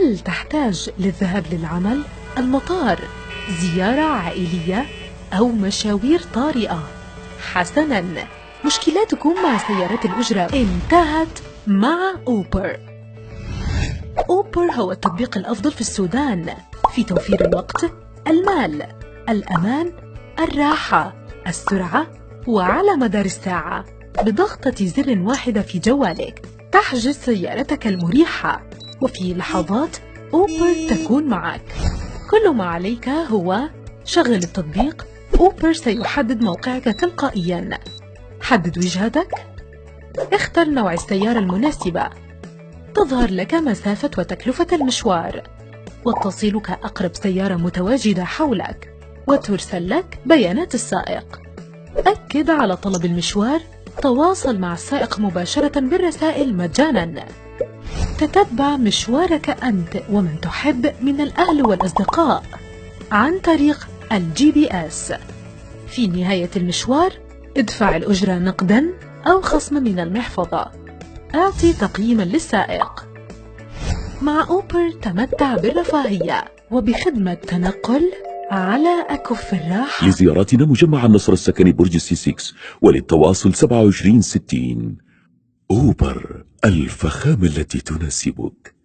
هل تحتاج للذهاب للعمل، المطار، زيارة عائلية أو مشاوير طارئة؟ حسناً، مشكلاتكم مع سيارات الأجرة انتهت مع أوبر. أوبر هو التطبيق الأفضل في السودان في توفير الوقت، المال، الأمان، الراحة، السرعة، وعلى مدار الساعة. بضغطة زر واحدة في جوالك تحجز سيارتك المريحة، وفي لحظات أوبر تكون معك. كل ما عليك هو شغل التطبيق. أوبر سيحدد موقعك تلقائياً. حدد وجهتك، اختر نوع السيارة المناسبة، تظهر لك مسافة وتكلفة المشوار، وتصلك أقرب سيارة متواجدة حولك، وترسل لك بيانات السائق. أكد على طلب المشوار، تواصل مع السائق مباشرة بالرسائل مجاناً. تتبع مشوارك أنت ومن تحب من الأهل والأصدقاء عن طريق الGPS. في نهاية المشوار ادفع الأجرة نقداً أو خصم من المحفظة. أعطي تقييماً للسائق. مع أوبر تمتع بالرفاهية وبخدمة تنقل على أكف الراحة. لزياراتنا مجمع النصر السكني برج سي 6 وللتواصل 2760. أوبر، الفخامة التي تناسبك.